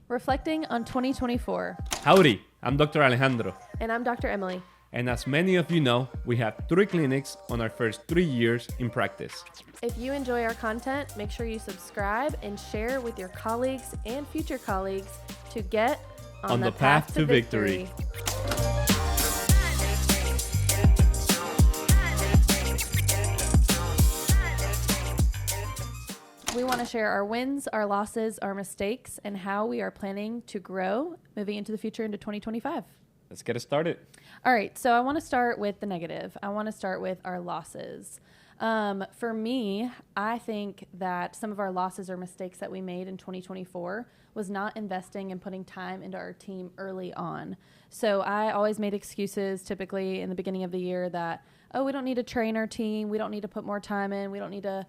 Reflecting on 2024. Howdy, I'm Dr. Alejandro. And I'm Dr. Emily. And as many of you know, we have 3 clinics on our first 3 years in practice. If you enjoy our content, make sure you subscribe and share with your colleagues and future colleagues to get on the path to victory. We want to share our wins, our losses, our mistakes, and how we are planning to grow moving into the future into 2025. Let's get it started. All right, so I want to start with the negative. I want to start with our losses. For me, I think that some of our losses or mistakes that we made in 2024 was not investing and putting time into our team early on. So I always made excuses typically in the beginning of the year that, oh, we don't need to train our team. We don't need to put more time in. We don't need to,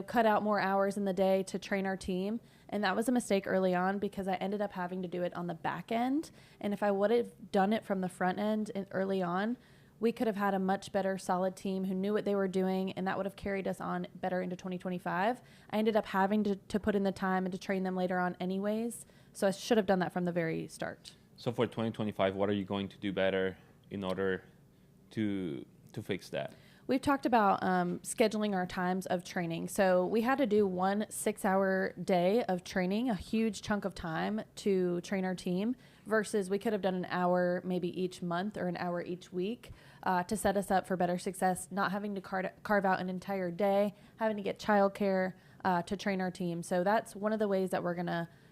cut out more hours in the day to train our team. And that was a mistake early on because I ended up having to do it on the back end. And if I would have done it from the front end and early on, we could have had a much better solid team who knew what they were doing, and that would have carried us on better into 2025. I ended up having to put in the time and to train them later on anyways. So I should have done that from the very start. So for 2025, what are you going to do better in order to fix that? We've talked about scheduling our times of training. So we had to do 1 6-hour day of training, a huge chunk of time to train our team, versus we could have done an hour maybe each month or an hour each week to set us up for better success, not having to carve out an entire day, having to get childcare to train our team. So that's one of the ways that we're going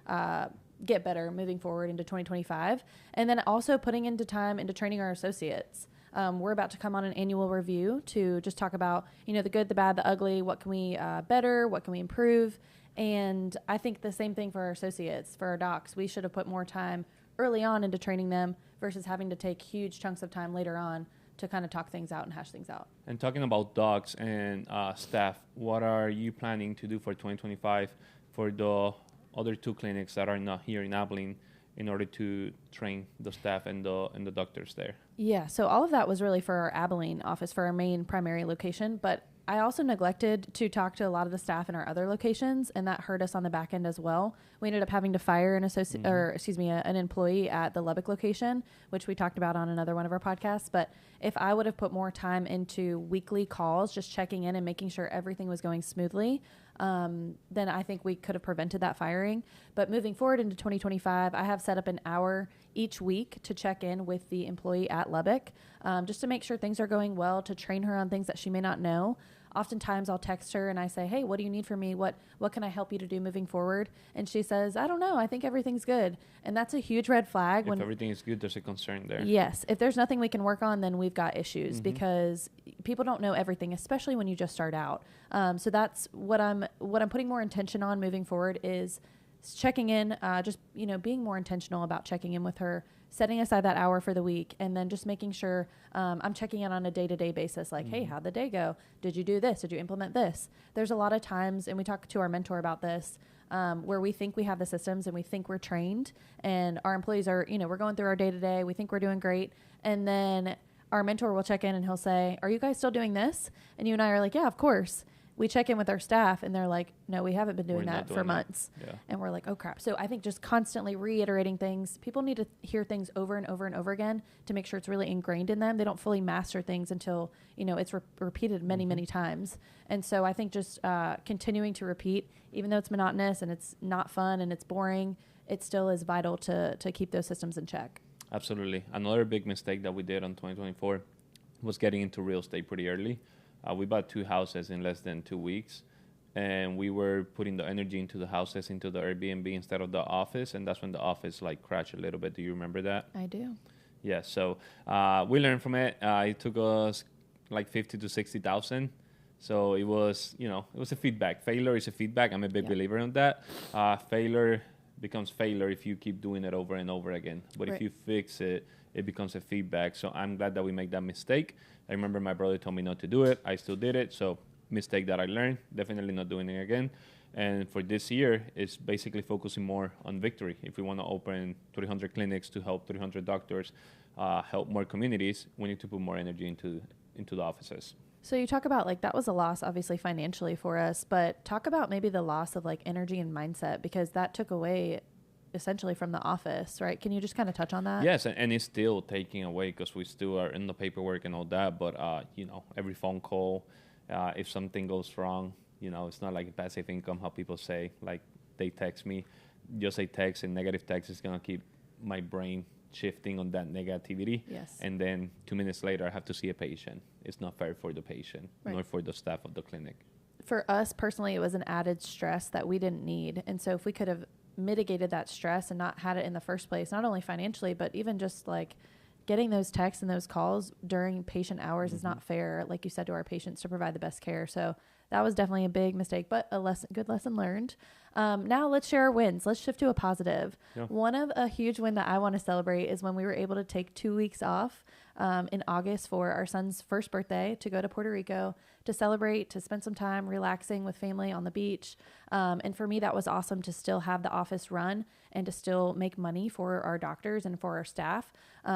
to get better moving forward into 2025. And then also putting into time into training our associates. We're about to come on an annual review to just talk about, the good, the bad, the ugly, what can we better, what can we improve. And I think the same thing for our associates, for our docs. We should have put more time early on into training them versus having to take huge chunks of time later on to kind of talk things out and hash things out. And talking about docs and staff, what are you planning to do for 2025 for the other 2 clinics that are not here in Abilene in order to train the staff and the doctors there? Yeah, so all of that was really for our Abilene office, for our main primary location, but I also neglected to talk to a lot of the staff in our other locations, and that hurt us on the back end as well. We ended up having to fire an employee at the Lubbock location, which we talked about on another one of our podcasts. But if I would have put more time into weekly calls, just checking in and making sure everything was going smoothly, then I think we could have prevented that firing. But moving forward into 2025, I have set up an hour each week to check in with the employee at Lubbock, just to make sure things are going well, to train her on things that she may not know. Oftentimes I'll text her and I say, hey, what do you need from me? What can I help you to do moving forward? And she says, I don't know. I think everything's good. And that's a huge red flag. If everything is good, there's a concern there. Yes. If there's nothing we can work on, then we've got issues because people don't know everything, especially when you just start out. So that's what I'm putting more intention on moving forward is checking in, being more intentional about checking in with her, setting aside that hour for the week, and then just making sure I'm checking in on a day-to-day basis, like, hey, how'd the day go? Did you do this? Did you implement this? There's a lot of times, and we talked to our mentor about this, where we think we have the systems and we think we're trained, and our employees are, we're going through our day-to-day, we think we're doing great, and then our mentor will check in and he'll say, are you guys still doing this? And you and I are like, yeah, of course. We check in with our staff and they're like, no, we haven't been doing that for months. Yeah. And we're like, oh crap. So I think just constantly reiterating things. People need to hear things over and over and over again to make sure it's really ingrained in them. They don't fully master things until, it's repeated many, many times. And so I think just continuing to repeat, even though it's monotonous and it's not fun and it's boring, it still is vital to keep those systems in check. Absolutely. Another big mistake that we did on 2024 was getting into real estate pretty early. We bought 2 houses in less than 2 weeks, and we were putting the energy into the houses, into the Airbnb instead of the office, and that's when the office crashed a little bit. Do you remember that? I do. Yeah, so we learned from it. It took us 50 to 60,000. So it was, it was a feedback. Failure is a feedback. I'm a big believer in that. Failure becomes failure if you keep doing it over and over again. But if you fix it, it becomes a feedback. So I'm glad that we make that mistake. I remember my brother told me not to do it. I still did it. So mistake that I learned, definitely not doing it again. And for this year, it's basically focusing more on victory. If we want to open 300 clinics to help 300 doctors, help more communities, we need to put more energy into the offices. So you talk about that was a loss obviously financially for us, but talk about maybe the loss of energy and mindset, because that took away essentially from the office, right? Can you just kind of touch on that? Yes, and it's still taking away because we still are in the paperwork and all that. But, every phone call, if something goes wrong, it's not like passive income, how people say, like they text me, just a text, and negative text is going to keep my brain shifting on that negativity. Yes. And then 2 minutes later, I have to see a patient. It's not fair for the patient, nor for the staff of the clinic. For us personally, it was an added stress that we didn't need. And so if we could have mitigated that stress and not had it in the first place, not only financially, but even just like getting those texts and those calls during patient hours is not fair, like you said, to our patients to provide the best care. So that was definitely a big mistake, but good lesson learned. Now let's share our wins. Let's shift to a positive. Yeah. One of a huge win that I want to celebrate is when we were able to take 2 weeks off in August for our son's first birthday to go to Puerto Rico to celebrate, to spend some time relaxing with family on the beach. And for me, that was awesome to still have the office run and to still make money for our doctors and for our staff.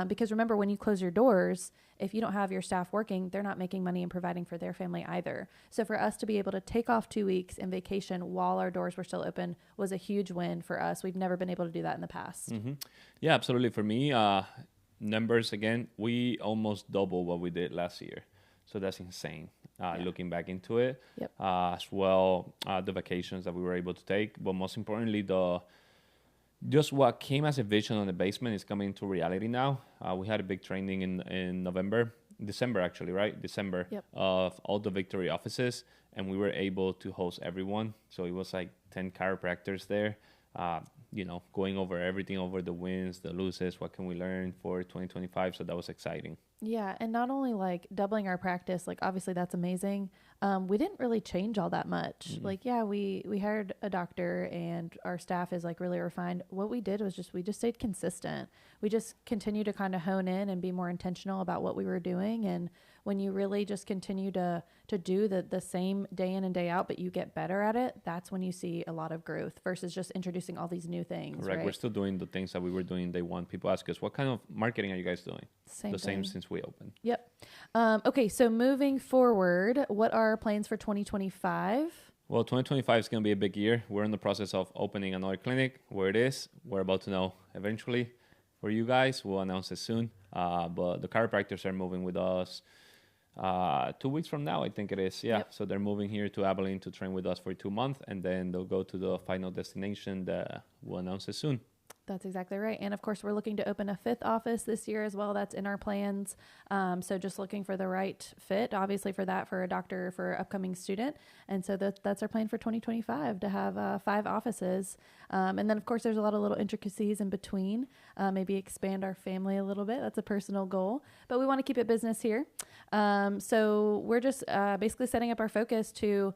Because remember, when you close your doors, if you don't have your staff working, they're not making money and providing for their family either. So for us to be able to take off 2 weeks in vacation while our doors were still open was a huge win for us. We've never been able to do that in the past. Mm-hmm. Yeah, absolutely. For me, numbers, again, we almost double what we did last year. So that's insane, looking back into it. Yep. As well, the vacations that we were able to take. But most importantly, just what came as a vision on the basement is coming to reality now. We had a big training in December actually, right? December, yep, of all the Victory offices, and we were able to host everyone. So it was like 10 chiropractors there, going over everything, over the wins, the losses, what can we learn for 2025. So that was exciting. Yeah. And not only like doubling our practice, like obviously that's amazing. We didn't really change all that much. Mm-hmm. Like, yeah, we hired a doctor and our staff is like really refined. What we did was we just stayed consistent. We just continued to kind of hone in and be more intentional about what we were doing. And when you really just continue to do the same day in and day out, but you get better at it, that's when you see a lot of growth versus just introducing all these new things. Correct. Right? We're still doing the things that we were doing day one. People ask us, what kind of marketing are you guys doing? Same since we opened. Yep. Okay. So moving forward, what are our plans for 2025? Well, 2025 is going to be a big year. We're in the process of opening another clinic. Where it is, we're about to know eventually. For you guys, we'll announce it soon. But the chiropractors are moving with us 2 weeks from now, I think it is. Yeah. Yep. So they're moving here to Abilene to train with us for 2 months, and then they'll go to the final destination that we'll announce it soon. That's exactly right. And of course, we're looking to open a 5th office this year as well. That's in our plans. So just looking for the right fit, obviously for a doctor, for an upcoming student. And so that's our plan for 2025, to have 5 offices. And then of course, there's a lot of little intricacies in between, maybe expand our family a little bit. That's a personal goal, but we want to keep it business here. So we're just basically setting up our focus to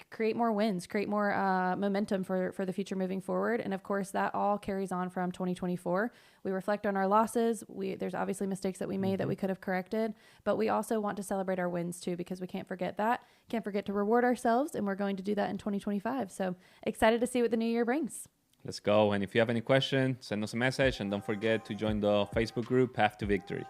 create more wins, create more momentum for the future moving forward. And of course, that all carries on from 2024. We reflect on our losses. There's obviously mistakes that we made that we could have corrected, but we also want to celebrate our wins too, because we can't forget that. Can't forget to reward ourselves, and we're going to do that in 2025. So excited to see what the new year brings. Let's go. And if you have any questions, send us a message, and don't forget to join the Facebook group, Path to Victory.